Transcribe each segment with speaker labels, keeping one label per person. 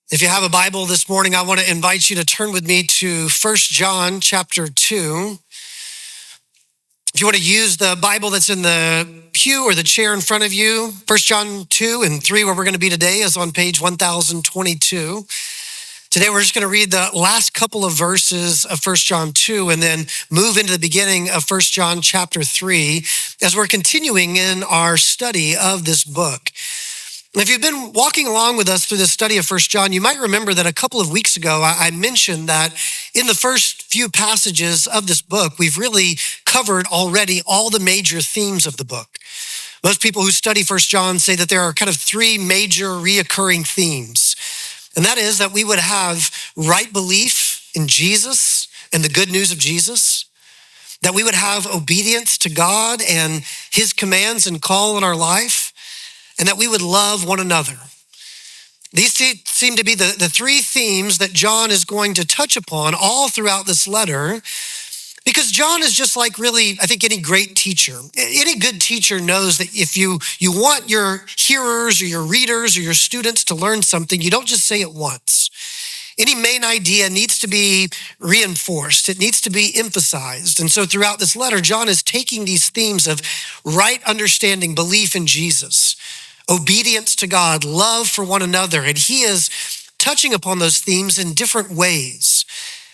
Speaker 1: If you have a Bible this morning, I want to invite you to turn with me to 1 John chapter 2. If you want to use the Bible that's in the pew or the chair in front of you, 1 John 2 and 3, where we're going to be today, is on page 1022. Today, we're just going to read the last couple of verses of 1 John 2 and then move into the beginning of 1 John chapter 3 as we're continuing in our study of this book. If you've been walking along with us through the study of 1 John, you might remember that a couple of weeks ago, I mentioned that in the first few passages of this book, we've really covered already all the major themes of the book. Most people who study 1 John say that there are kind of three major reoccurring themes. And that is that we would have right belief in Jesus and the good news of Jesus, that we would have obedience to God and his commands and call in our life, and that we would love one another. These seem to be the three themes that John is going to touch upon all throughout this letter, because John is just like really, I think, any great teacher. Any good teacher knows that if you want your hearers or your readers or your students to learn something, you don't just say it once. Any main idea needs to be reinforced. It needs to be emphasized. And so throughout this letter, John is taking these themes of right understanding, belief in Jesus, obedience to God, love for one another, and he is touching upon those themes in different ways.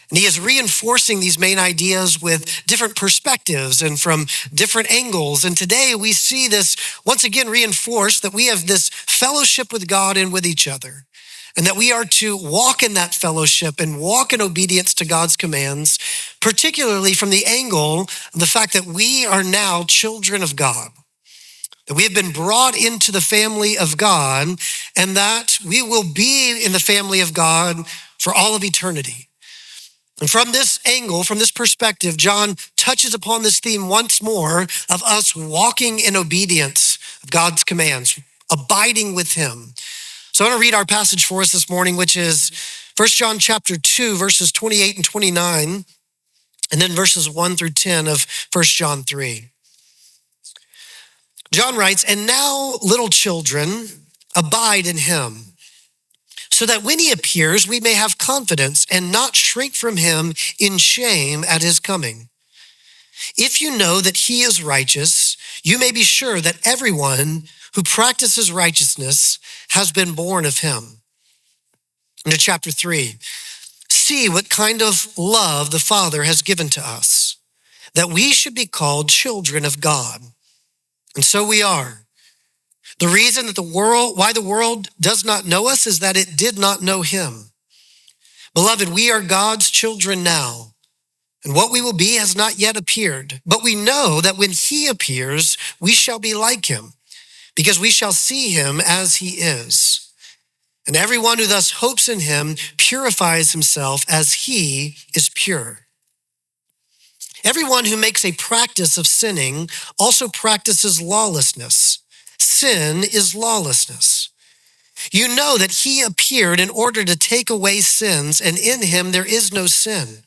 Speaker 1: And he is reinforcing these main ideas with different perspectives and from different angles. And today we see this once again reinforced, that we have this fellowship with God and with each other, and that we are to walk in that fellowship and walk in obedience to God's commands, particularly from the angle of the fact that we are now children of God, that we have been brought into the family of God, and that we will be in the family of God for all of eternity. And from this angle, from this perspective, John touches upon this theme once more of us walking in obedience of God's commands, abiding with him. So I want to read our passage for us this morning, which is 1 John chapter 2, verses 28 and 29, and then verses 1 through 10 of 1 John 3. John writes, "And now, little children, abide in him, so that when he appears, we may have confidence and not shrink from him in shame at his coming. If you know that he is righteous, you may be sure that everyone who practices righteousness has been born of him." Into chapter 3, "See what kind of love the Father has given to us, that we should be called children of God. And so we are. The reason that why the world does not know us is that it did not know him. Beloved, we are God's children now, and what we will be has not yet appeared. But we know that when he appears, we shall be like him, because we shall see him as he is. And everyone who thus hopes in him purifies himself as he is pure. Everyone who makes a practice of sinning also practices lawlessness. Sin is lawlessness. You know that he appeared in order to take away sins, and in him there is no sin.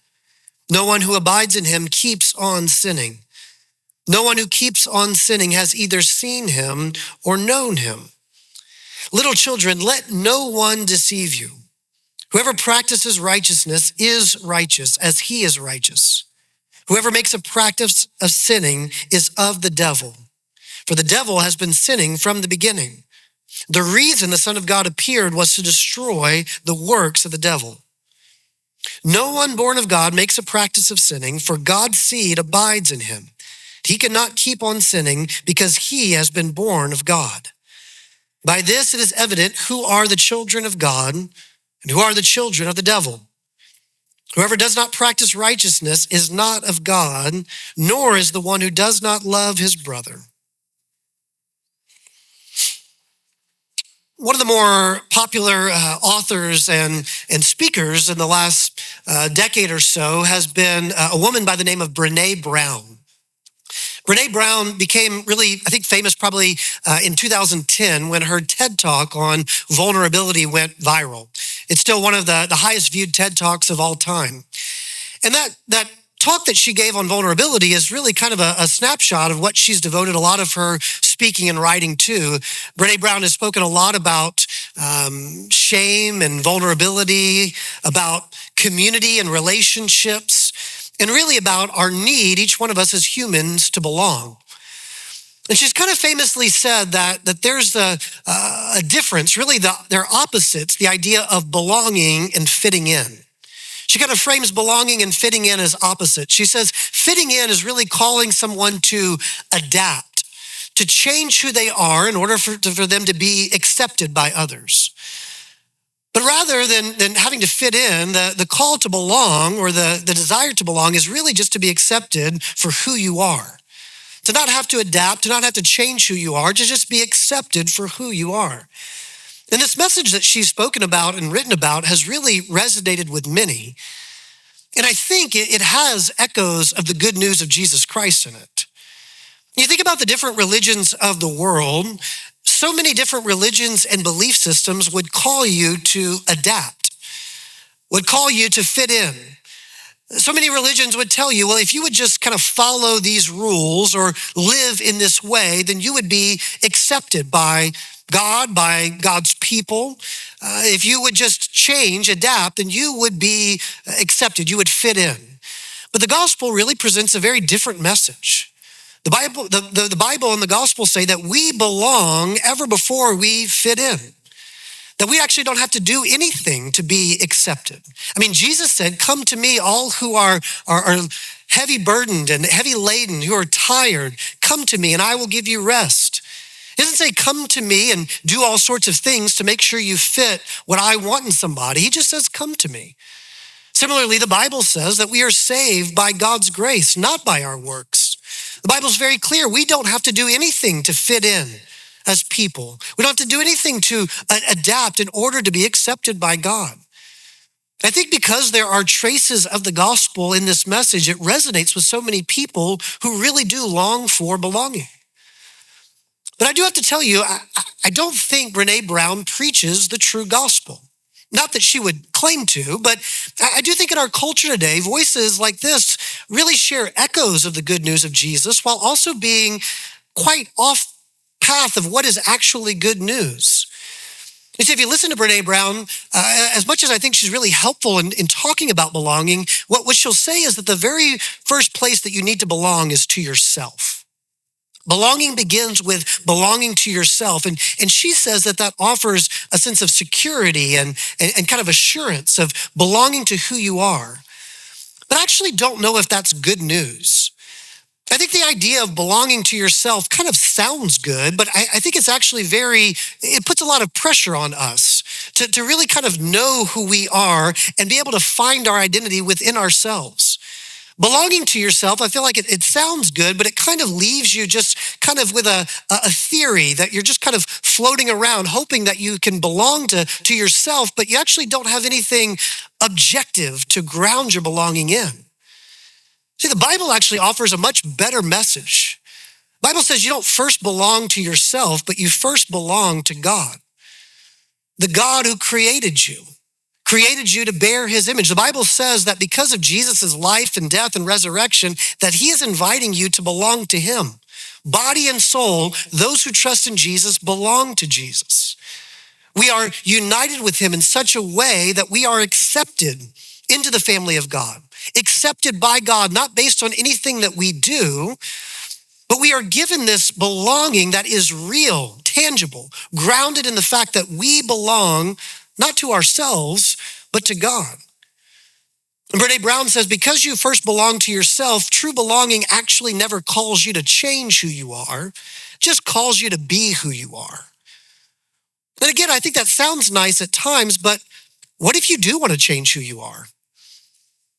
Speaker 1: No one who abides in him keeps on sinning. No one who keeps on sinning has either seen him or known him. Little children, let no one deceive you. Whoever practices righteousness is righteous as he is righteous. Whoever makes a practice of sinning is of the devil, for the devil has been sinning from the beginning. The reason the Son of God appeared was to destroy the works of the devil. No one born of God makes a practice of sinning, for God's seed abides in him. He cannot keep on sinning because he has been born of God. By this it is evident who are the children of God and who are the children of the devil. Whoever does not practice righteousness is not of God, nor is the one who does not love his brother." One of the more popular authors and speakers in the last decade or so has been a woman by the name of Brene Brown. Brene Brown became really, I think, famous probably in 2010 when her TED Talk on vulnerability went viral. It's still one of the highest viewed TED Talks of all time. And that talk that she gave on vulnerability is really kind of a snapshot of what she's devoted a lot of her speaking and writing to. Brene Brown has spoken a lot about shame and vulnerability, about community and relationships, and really about our need, each one of us as humans, to belong. And she's kind of famously said that there's a difference, really they're opposites, the idea of belonging and fitting in. She kind of frames belonging and fitting in as opposites. She says fitting in is really calling someone to adapt, to change who they are in order for them to be accepted by others. But rather than having to fit in, the call to belong or the desire to belong is really just to be accepted for who you are. To not have to adapt, to not have to change who you are, to just be accepted for who you are. And this message that she's spoken about and written about has really resonated with many. And I think it has echoes of the good news of Jesus Christ in it. You think about the different religions of the world, so many different religions and belief systems would call you to adapt, would call you to fit in. So many religions would tell you, well, if you would just kind of follow these rules or live in this way, then you would be accepted by God, by God's people. If you would just change, adapt, then you would be accepted, you would fit in. But the gospel really presents a very different message. The Bible and the gospel say that we belong ever before we fit in. That we actually don't have to do anything to be accepted. I mean, Jesus said, come to me, all who are heavy burdened and heavy laden, who are tired. Come to me and I will give you rest. It doesn't say come to me and do all sorts of things to make sure you fit what I want in somebody. He just says, come to me. Similarly, the Bible says that we are saved by God's grace, not by our works. The Bible's very clear. We don't have to do anything to fit in as people. We don't have to do anything to adapt in order to be accepted by God. I think because there are traces of the gospel in this message, it resonates with so many people who really do long for belonging. But I do have to tell you, I don't think Brene Brown preaches the true gospel. Not that she would claim to, but I do think in our culture today, voices like this really share echoes of the good news of Jesus while also being quite off path of what is actually good news. You see, if you listen to Brene Brown, as much as I think she's really helpful in talking about belonging, what she'll say is that the very first place that you need to belong is to yourself. Belonging begins with belonging to yourself. And she says that offers a sense of security and kind of assurance of belonging to who you are. But I actually don't know if that's good news. I think the idea of belonging to yourself kind of sounds good, but I think it's actually it puts a lot of pressure on us to really kind of know who we are and be able to find our identity within ourselves. Belonging to yourself, I feel like it sounds good, but it kind of leaves you just kind of with a theory that you're just kind of floating around, hoping that you can belong to yourself, but you actually don't have anything objective to ground your belonging in. See, the Bible actually offers a much better message. The Bible says you don't first belong to yourself, but you first belong to God. The God who created you to bear his image. The Bible says that because of Jesus' life and death and resurrection, that he is inviting you to belong to him. Body and soul, those who trust in Jesus belong to Jesus. We are united with him in such a way that we are accepted into the family of God, accepted by God, not based on anything that we do, but we are given this belonging that is real, tangible, grounded in the fact that we belong not to ourselves, but to God. And Brene Brown says, because you first belong to yourself, true belonging actually never calls you to change who you are, just calls you to be who you are. And again, I think that sounds nice at times, but what if you do want to change who you are?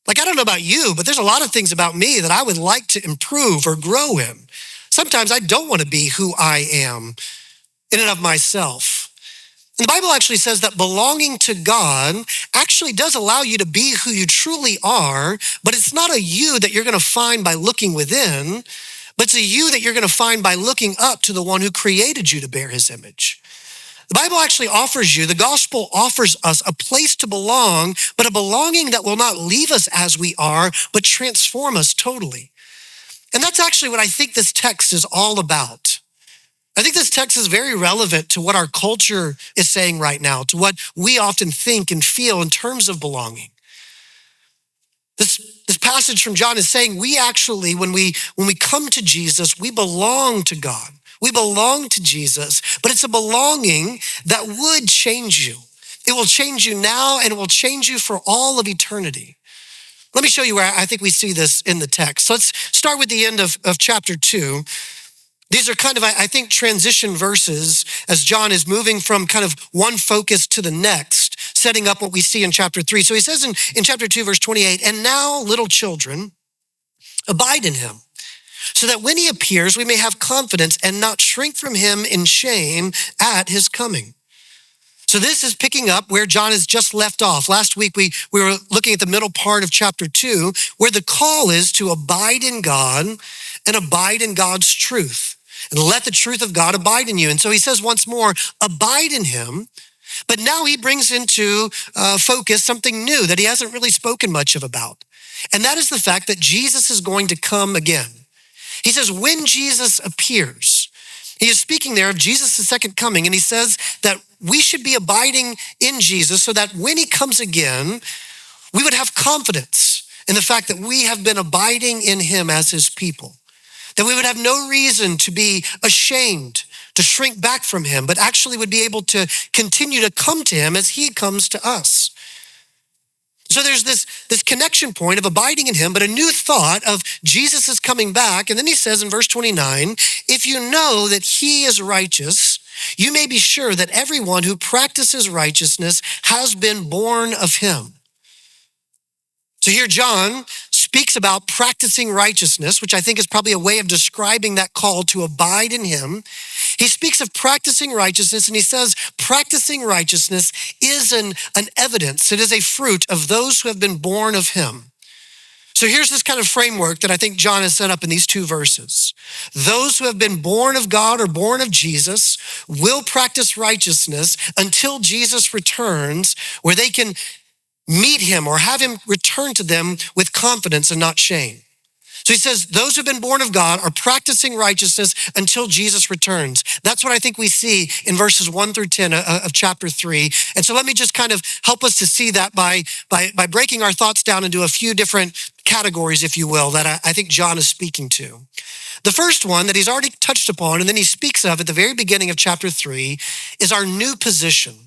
Speaker 1: Like, I don't know about you, but there's a lot of things about me that I would like to improve or grow in. Sometimes I don't want to be who I am in and of myself. And the Bible actually says that belonging to God actually does allow you to be who you truly are, but it's not a you that you're going to find by looking within, but it's a you that you're going to find by looking up to the one who created you to bear his image. The Bible actually the gospel offers us a place to belong, but a belonging that will not leave us as we are, but transform us totally. And that's actually what I think this text is all about. I think this text is very relevant to what our culture is saying right now, to what we often think and feel in terms of belonging. This passage from John is saying we actually, when we come to Jesus, we belong to God. We belong to Jesus, but it's a belonging that would change you. It will change you now and it will change you for all of eternity. Let me show you where I think we see this in the text. Let's start with the end of chapter 2. These are kind of, I think, transition verses as John is moving from kind of one focus to the next, setting up what we see in chapter 3. So he says in chapter 2, verse 28, "And now, little children, abide in him, so that when he appears, we may have confidence and not shrink from him in shame at his coming." So this is picking up where John has just left off. Last week, we were looking at the middle part of chapter 2, where the call is to abide in God and abide in God's truth. And let the truth of God abide in you. And so he says once more, abide in him. But now he brings into focus something new that he hasn't really spoken much about. And that is the fact that Jesus is going to come again. He says, when Jesus appears, he is speaking there of Jesus' second coming. And he says that we should be abiding in Jesus so that when he comes again, we would have confidence in the fact that we have been abiding in him as his people. That we would have no reason to be ashamed, to shrink back from him, but actually would be able to continue to come to him as he comes to us. So there's this connection point of abiding in him, but a new thought of Jesus is coming back. And then he says in verse 29, "If you know that he is righteous, you may be sure that everyone who practices righteousness has been born of him." So here John speaks about practicing righteousness, which I think is probably a way of describing that call to abide in him. He speaks of practicing righteousness, and he says practicing righteousness is an evidence. It is a fruit of those who have been born of him. So here's this kind of framework that I think John has set up in these two verses. Those who have been born of God or born of Jesus will practice righteousness until Jesus returns, where they can meet him or have him return to them with confidence and not shame. So he says, those who have been born of God are practicing righteousness until Jesus returns. That's what I think we see in verses 1 through 10 of chapter 3. And so let me just kind of help us to see that by breaking our thoughts down into a few different categories, if you will, that I think John is speaking to. The first one that he's already touched upon, and then he speaks of at the very beginning of chapter 3, is our new position.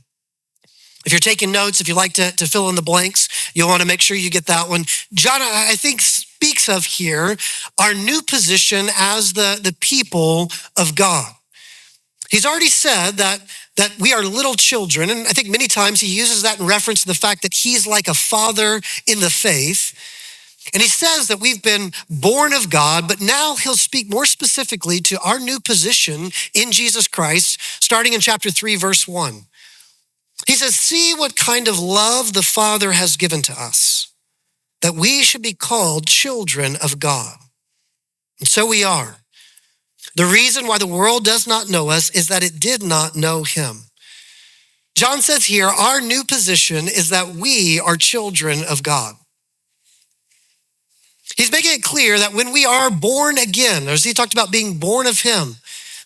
Speaker 1: If you're taking notes, if you like to fill in the blanks, you'll want to make sure you get that one. John, I think, speaks of here our new position as the people of God. He's already said that we are little children, and I think many times he uses that in reference to the fact that he's like a father in the faith. And he says that we've been born of God, but now he'll speak more specifically to our new position in Jesus Christ, starting in chapter 3, verse 1. He says, "See what kind of love the Father has given to us, that we should be called children of God. And so we are. The reason why the world does not know us is that it did not know him." John says here, our new position is that we are children of God. He's making it clear that when we are born again, as he talked about being born of him,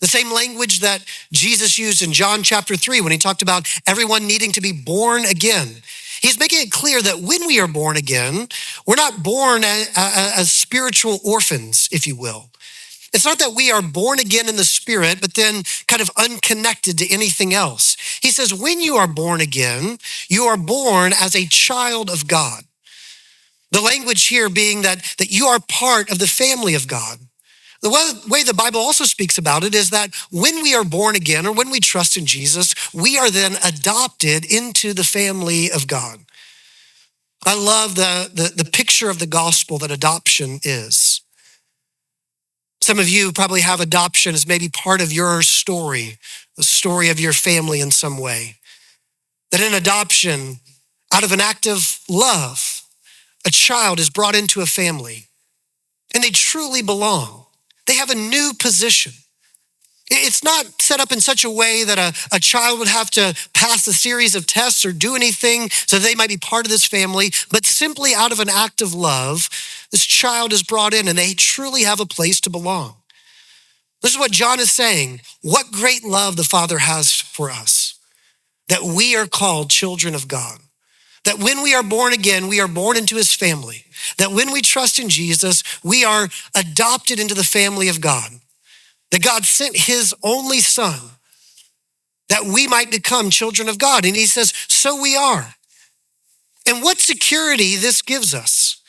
Speaker 1: the same language that Jesus used in John chapter 3 when he talked about everyone needing to be born again. He's making it clear that when we are born again, we're not born as spiritual orphans, if you will. It's not that we are born again in the spirit, but then kind of unconnected to anything else. He says, when you are born again, you are born as a child of God. The language here being that you are part of the family of God. The way the Bible also speaks about it is that when we are born again or when we trust in Jesus, we are then adopted into the family of God. I love the picture of the gospel that adoption is. Some of you probably have adoption as maybe part of your story, the story of your family in some way. That in adoption, out of an act of love, a child is brought into a family and they truly belong. They have a new position. It's not set up in such a way that a child would have to pass a series of tests or do anything so they might be part of this family, but simply out of an act of love, this child is brought in and they truly have a place to belong. This is what John is saying. What great love the Father has for us, that we are called children of God. That when we are born again, we are born into his family. That when we trust in Jesus, we are adopted into the family of God. That God sent his only son that we might become children of God. And he says, so we are. And what security this gives us.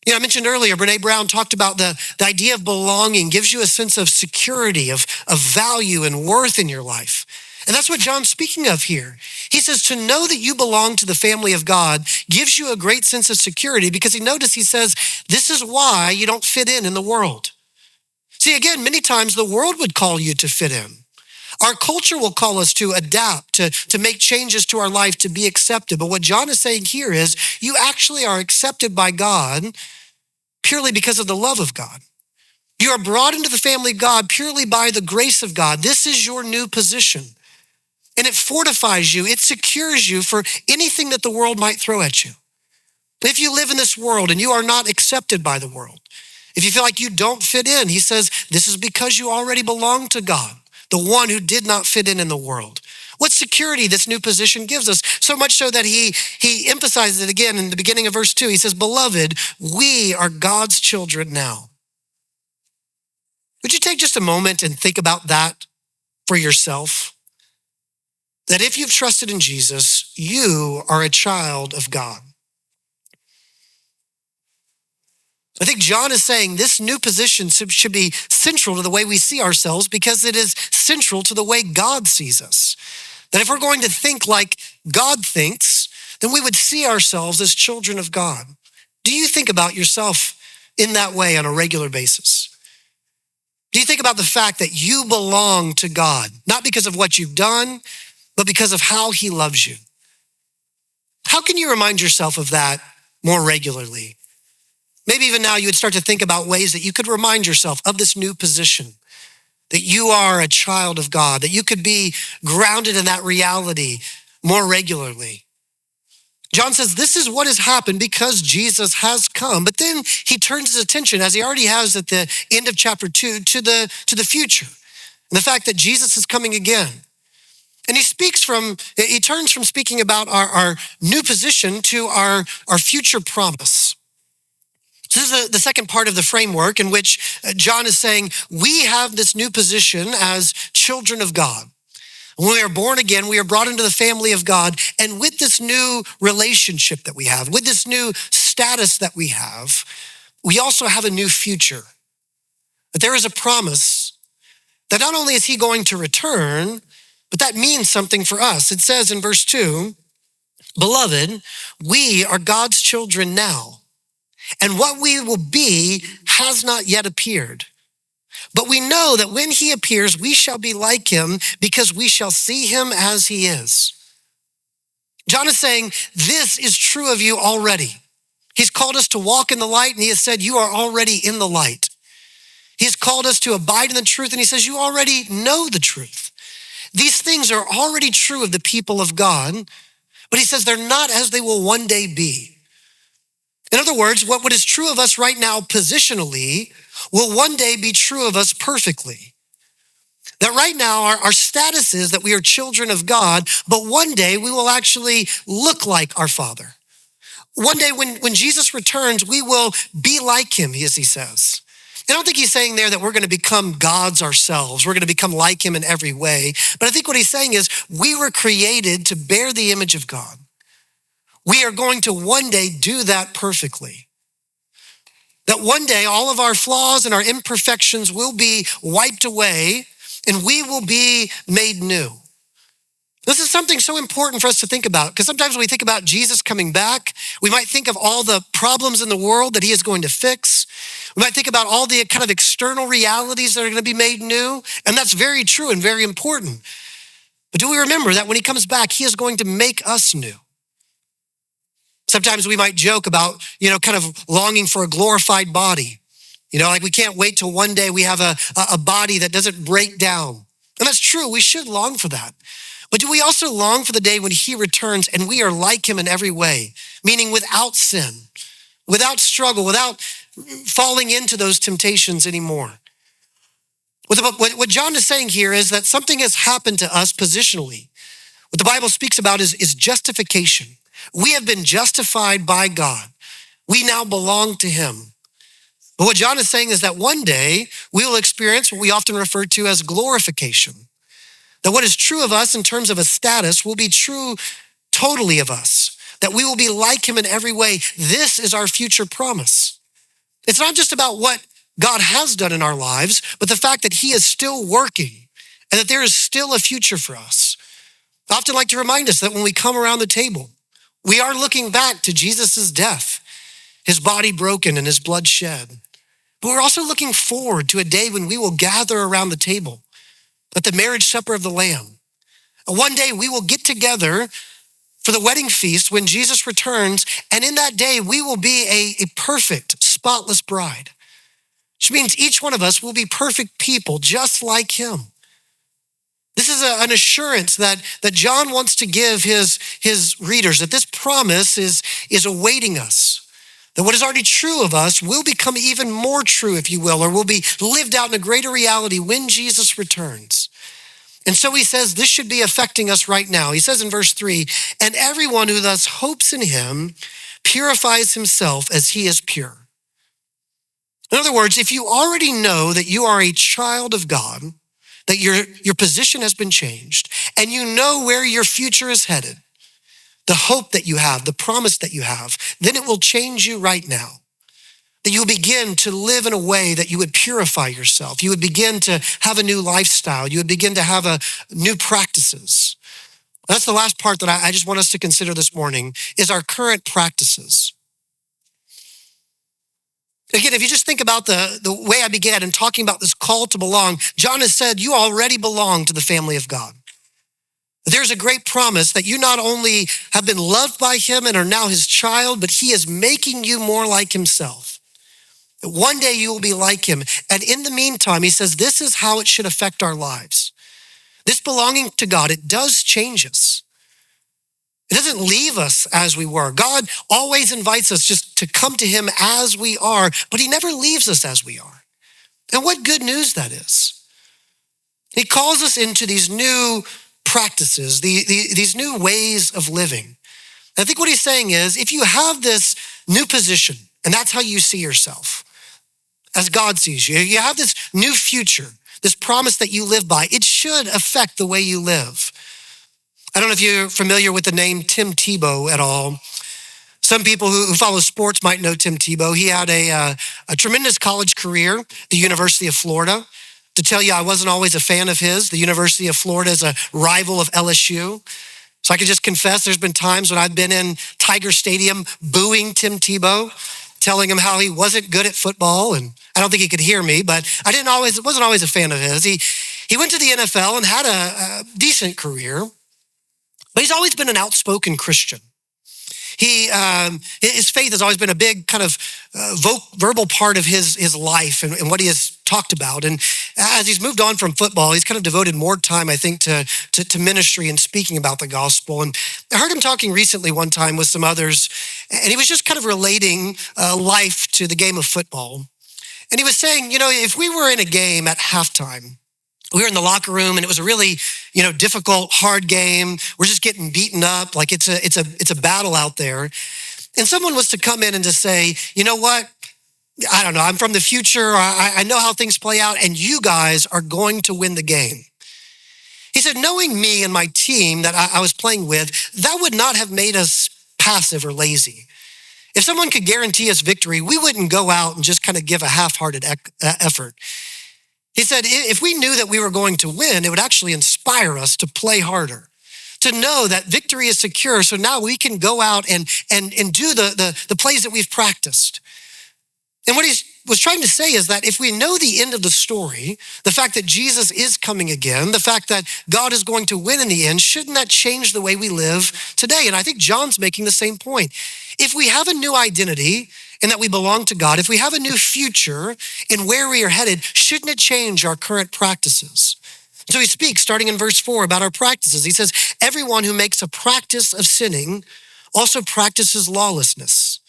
Speaker 1: I mentioned earlier, Brene Brown talked about the idea of belonging gives you a sense of security, of value and worth in your life. And that's what John's speaking of here. He says to know that you belong to the family of God gives you a great sense of security because he says, this is why you don't fit in the world. See, again, many times the world would call you to fit in. Our culture will call us to adapt, to make changes to our life, to be accepted. But what John is saying here is you actually are accepted by God purely because of the love of God. You are brought into the family of God purely by the grace of God. This is your new position. And it fortifies you. It secures you for anything that the world might throw at you. If you live in this world and you are not accepted by the world, if you feel like you don't fit in, he says, this is because you already belong to God, the one who did not fit in the world. What security this new position gives us, so much so that he emphasizes it again in the beginning of verse 2. He says, beloved, we are God's children now. Would you take just a moment and think about that for yourself? That if you've trusted in Jesus, you are a child of God. I think John is saying this new position should be central to the way we see ourselves because it is central to the way God sees us. That if we're going to think like God thinks, then we would see ourselves as children of God. Do you think about yourself in that way on a regular basis? Do you think about the fact that you belong to God, not because of what you've done, but because of how he loves you? How can you remind yourself of that more regularly? Maybe even now you would start to think about ways that you could remind yourself of this new position, that you are a child of God, that you could be grounded in that reality more regularly. John says this is what has happened because Jesus has come, but then he turns his attention, as he already has at the end of chapter 2, to the future and the fact that Jesus is coming again. And he turns from speaking about our new position to our future promise. So this is the second part of the framework in which John is saying we have this new position as children of God. When we are born again, we are brought into the family of God. And with this new relationship that we have, with this new status that we have, we also have a new future. That there is a promise that not only is he going to return, but that means something for us. It says in verse 2, beloved, we are God's children now, and what we will be has not yet appeared. But we know that when he appears, we shall be like him because we shall see him as he is. John is saying, this is true of you already. He's called us to walk in the light, and he has said, you are already in the light. He's called us to abide in the truth, and he says, you already know the truth. These things are already true of the people of God, but he says they're not as they will one day be. In other words, what is true of us right now positionally will one day be true of us perfectly. That right now our status is that we are children of God, but one day we will actually look like our Father. One day when Jesus returns, we will be like him, as he says. I don't think he's saying there that we're going to become gods ourselves. We're going to become like him in every way. But I think what he's saying is we were created to bear the image of God. We are going to one day do that perfectly. That one day all of our flaws and our imperfections will be wiped away and we will be made new. This is something so important for us to think about because sometimes when we think about Jesus coming back, we might think of all the problems in the world that he is going to fix. We might think about all the kind of external realities that are going to be made new, and that's very true and very important. But do we remember that when he comes back, he is going to make us new? Sometimes we might joke about, kind of longing for a glorified body. Like we can't wait till one day we have a body that doesn't break down. And that's true, we should long for that. But do we also long for the day when he returns and we are like him in every way? Meaning without sin, without struggle, without falling into those temptations anymore. What John is saying here is that something has happened to us positionally. What the Bible speaks about is justification. We have been justified by God. We now belong to him. But what John is saying is that one day we will experience what we often refer to as glorification. That what is true of us in terms of a status will be true totally of us. That we will be like him in every way. This is our future promise. It's not just about what God has done in our lives, but the fact that he is still working and that there is still a future for us. I often like to remind us that when we come around the table, we are looking back to Jesus' death, his body broken and his blood shed. But we're also looking forward to a day when we will gather around the table at the marriage supper of the Lamb. And one day we will get together for the wedding feast when Jesus returns, and in that day we will be a perfect, spotless bride. Which means each one of us will be perfect people just like him. This is an assurance that John wants to give his readers, that this promise is awaiting us. That what is already true of us will become even more true, if you will, or will be lived out in a greater reality when Jesus returns. And so he says this should be affecting us right now. He says in verse 3, and everyone who thus hopes in him purifies himself as he is pure. In other words, if you already know that you are a child of God, that your position has been changed, and you know where your future is headed, the hope that you have, the promise that you have, then it will change you right now. That you'll begin to live in a way that you would purify yourself. You would begin to have a new lifestyle. You would begin to have new practices. That's the last part that I just want us to consider this morning, is our current practices. Again, if you just think about the way I began in talking about this call to belong, John has said, you already belong to the family of God. There's a great promise that you not only have been loved by him and are now his child, but he is making you more like himself. That one day you will be like him. And in the meantime, he says, this is how it should affect our lives. This belonging to God, it does change us. It doesn't leave us as we were. God always invites us just to come to him as we are, but he never leaves us as we are. And what good news that is. He calls us into these new practices, these new ways of living. And I think what he's saying is, if you have this new position, and that's how you see yourself, as God sees you, you have this new future, this promise that you live by, it should affect the way you live. I don't know if you're familiar with the name Tim Tebow at all. Some people who follow sports might know Tim Tebow. He had a tremendous college career at the University of Florida. To tell you, I wasn't always a fan of his. The University of Florida is a rival of LSU. So I can just confess there's been times when I've been in Tiger Stadium booing Tim Tebow, telling him how he wasn't good at football. And I don't think he could hear me, but wasn't always a fan of his. He went to the NFL and had a decent career. But he's always been an outspoken Christian. His faith has always been a big kind of verbal part of his life and what he has talked about. And as he's moved on from football, he's kind of devoted more time, I think, to ministry and speaking about the gospel. And I heard him talking recently one time with some others, and he was just kind of relating life to the game of football. And he was saying, if we were in a game at halftime, we were in the locker room and it was a really, difficult, hard game. We're just getting beaten up. Like it's a battle out there. And someone was to come in and to say, you know what? I don't know. I'm from the future. I know how things play out and you guys are going to win the game. He said, knowing me and my team that I was playing with, that would not have made us passive or lazy. If someone could guarantee us victory, we wouldn't go out and just kind of give a half-hearted effort. He said, if we knew that we were going to win, it would actually inspire us to play harder, to know that victory is secure. So now we can go out and do the plays that we've practiced. And what he was trying to say is that if we know the end of the story, the fact that Jesus is coming again, the fact that God is going to win in the end, shouldn't that change the way we live today? And I think John's making the same point. If we have a new identity and that we belong to God, if we have a new future in where we are headed, shouldn't it change our current practices? So he speaks, starting in verse 4, about our practices. He says, everyone who makes a practice of sinning also practices lawlessness.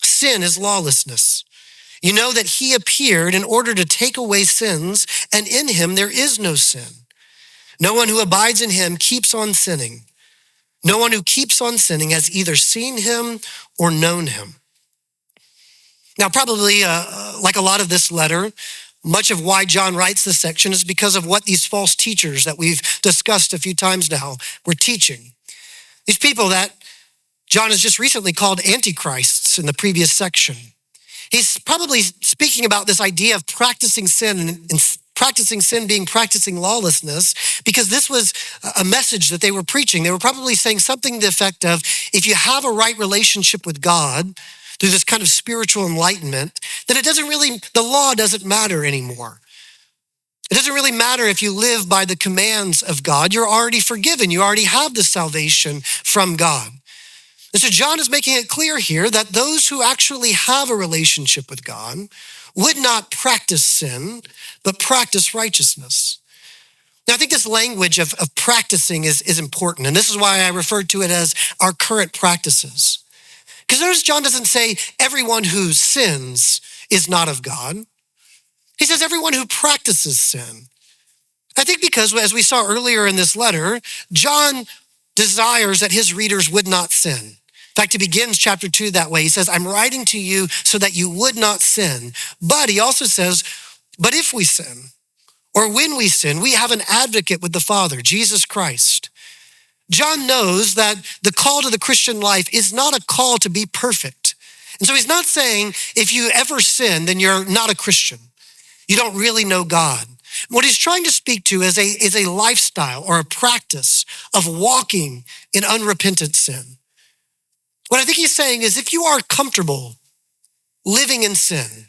Speaker 1: Sin is lawlessness. You know that he appeared in order to take away sins, and in him there is no sin. No one who abides in him keeps on sinning. No one who keeps on sinning has either seen him or known him. Now, probably like a lot of this letter, much of why John writes this section is because of what these false teachers that we've discussed a few times now were teaching. These people that John has just recently called antichrists in the previous section. He's probably speaking about this idea of practicing sin and practicing sin being practicing lawlessness, because this was a message that they were preaching. They were probably saying something to the effect of, if you have a right relationship with God through this kind of spiritual enlightenment, then the law doesn't matter anymore. It doesn't really matter if you live by the commands of God. You're already forgiven. You already have the salvation from God. And so John is making it clear here that those who actually have a relationship with God would not practice sin, but practice righteousness. Now, I think this language of practicing is important, and this is why I refer to it as our current practices. Because notice John doesn't say everyone who sins is not of God. He says everyone who practices sin. I think because, as we saw earlier in this letter, John desires that his readers would not sin. In fact, he begins chapter 2 that way. He says, I'm writing to you so that you would not sin. But he also says, but if we sin, or when we sin, we have an advocate with the Father, Jesus Christ. John knows that the call to the Christian life is not a call to be perfect. And so he's not saying if you ever sin, then you're not a Christian. You don't really know God. What he's trying to speak to is a lifestyle or a practice of walking in unrepentant sin. What I think he's saying is if you are comfortable living in sin,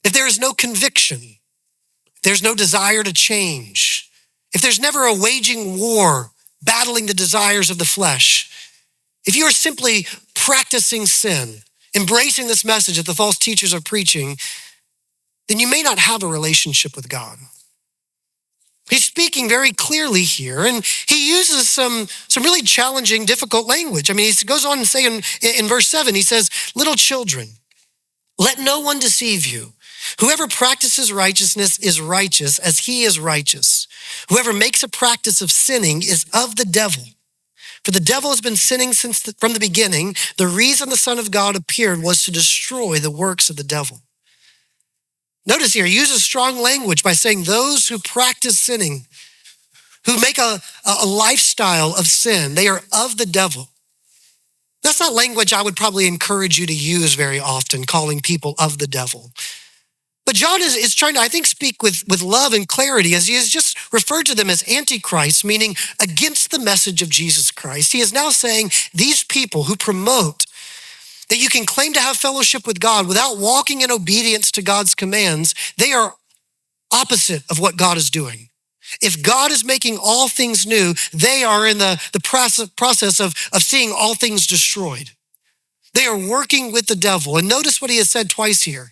Speaker 1: if there is no conviction, if there's no desire to change, if there's never a waging war, battling the desires of the flesh, if you are simply practicing sin, embracing this message that the false teachers are preaching, then you may not have a relationship with God. He's speaking very clearly here, and he uses some really challenging, difficult language. I mean, he goes on and say in verse 7, he says, little children, let no one deceive you. Whoever practices righteousness is righteous as he is righteous. Whoever makes a practice of sinning is of the devil. For the devil has been sinning from the beginning. The reason the Son of God appeared was to destroy the works of the devil. Notice here, he uses strong language by saying those who practice sinning, who make a lifestyle of sin, they are of the devil. That's not language I would probably encourage you to use very often, calling people of the devil. But John is trying to, I think, speak with love and clarity, as he has just referred to them as antichrists, meaning against the message of Jesus Christ. He is now saying these people who promote that you can claim to have fellowship with God without walking in obedience to God's commands, they are opposite of what God is doing. If God is making all things new, they are in the process of seeing all things destroyed. They are working with the devil. And notice what he has said twice here.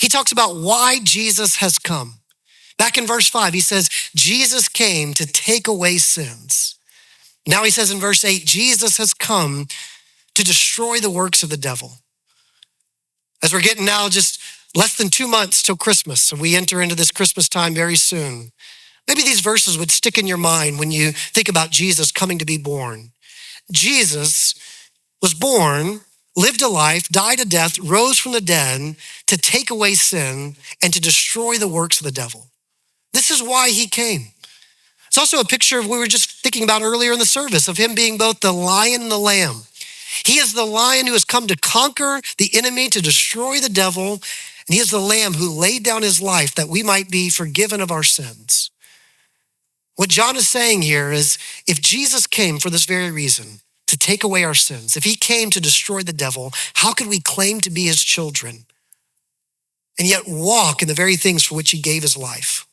Speaker 1: He talks about why Jesus has come. Back in verse 5, he says, Jesus came to take away sins. Now he says in verse 8, Jesus has come to destroy the works of the devil. As we're getting now just less than 2 months till Christmas, and we enter into this Christmas time very soon, maybe these verses would stick in your mind when you think about Jesus coming to be born. Jesus was born, lived a life, died a death, rose from the dead to take away sin and to destroy the works of the devil. This is why he came. It's also a picture of what we were just thinking about earlier in the service, of him being both the lion and the lamb. He is the lion who has come to conquer the enemy, to destroy the devil, and he is the lamb who laid down his life that we might be forgiven of our sins. What John is saying here is, if Jesus came for this very reason, to take away our sins, if he came to destroy the devil, how could we claim to be his children and yet walk in the very things for which he gave his life?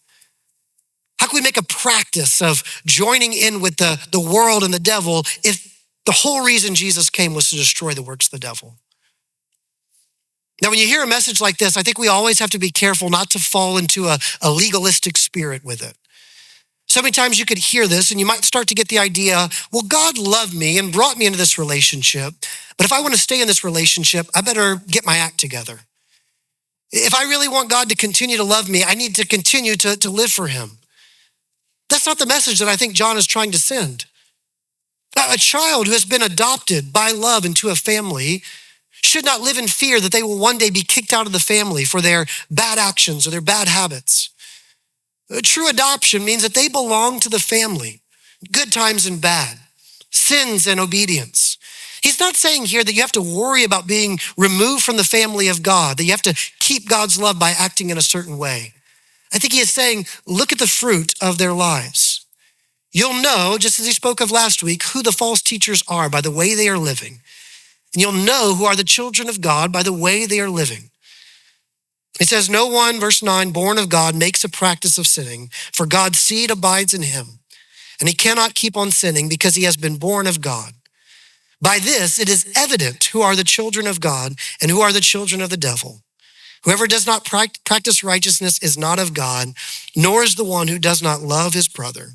Speaker 1: How can we make a practice of joining in with the world and the devil if the whole reason Jesus came was to destroy the works of the devil? Now, when you hear a message like this, I think we always have to be careful not to fall into a legalistic spirit with it. So many times you could hear this and you might start to get the idea, well, God loved me and brought me into this relationship, but if I want to stay in this relationship, I better get my act together. If I really want God to continue to love me, I need to continue to live for him. That's not the message that I think John is trying to send. A child who has been adopted by love into a family should not live in fear that they will one day be kicked out of the family for their bad actions or their bad habits. True adoption means that they belong to the family, good times and bad, sins and obedience. He's not saying here that you have to worry about being removed from the family of God, that you have to keep God's love by acting in a certain way. I think he is saying, look at the fruit of their lives. You'll know, just as he spoke of last week, who the false teachers are by the way they are living. And you'll know who are the children of God by the way they are living. It says, no one, verse 9, born of God makes a practice of sinning, for God's seed abides in him, and he cannot keep on sinning because he has been born of God. By this, it is evident who are the children of God and who are the children of the devil. Whoever does not practice righteousness is not of God, nor is the one who does not love his brother.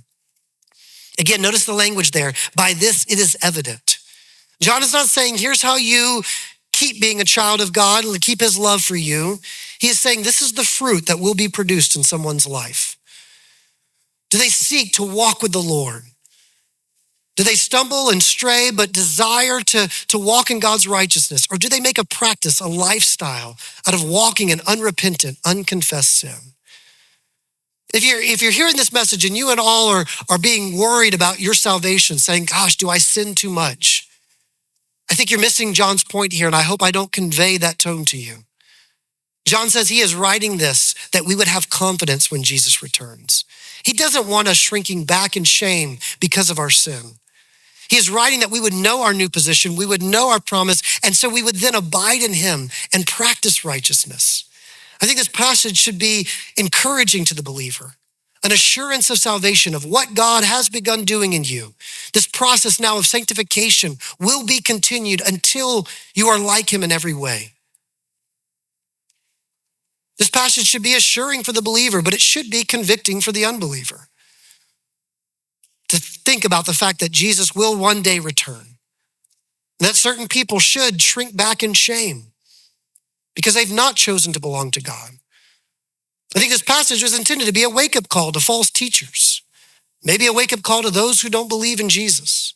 Speaker 1: Again, notice the language there. By this, it is evident. John is not saying, here's how you keep being a child of God and keep his love for you. He is saying this is the fruit that will be produced in someone's life. Do they seek to walk with the Lord? Do they stumble and stray but desire to walk in God's righteousness? Or do they make a practice, a lifestyle out of walking in unrepentant, unconfessed sin? If you're hearing this message and you and all are being worried about your salvation, saying, gosh, do I sin too much? I think you're missing John's point here, and I hope I don't convey that tone to you. John says he is writing this that we would have confidence when Jesus returns. He doesn't want us shrinking back in shame because of our sin. He is writing that we would know our new position, we would know our promise, and so we would then abide in him and practice righteousness. I think this passage should be encouraging to the believer, an assurance of salvation of what God has begun doing in you. This process now of sanctification will be continued until you are like him in every way. This passage should be assuring for the believer, but it should be convicting for the unbeliever. To think about the fact that Jesus will one day return, and that certain people should shrink back in shame because they've not chosen to belong to God. I think this passage was intended to be a wake-up call to false teachers, maybe a wake-up call to those who don't believe in Jesus.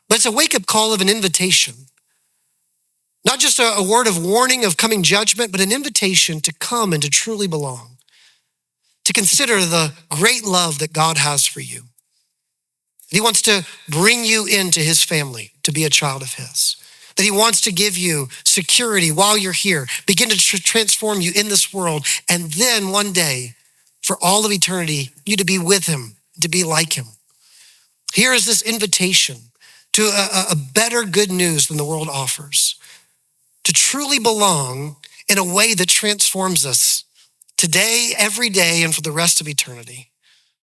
Speaker 1: But it's a wake-up call of an invitation. Not just a word of warning of coming judgment, but an invitation to come and to truly belong, to consider the great love that God has for you. That he wants to bring you into his family to be a child of his. That he wants to give you security while you're here, begin to transform you in this world, and then one day, for all of eternity, you to be with him, to be like him. Here is this invitation to a better good news than the world offers, to truly belong in a way that transforms us today, every day, and for the rest of eternity.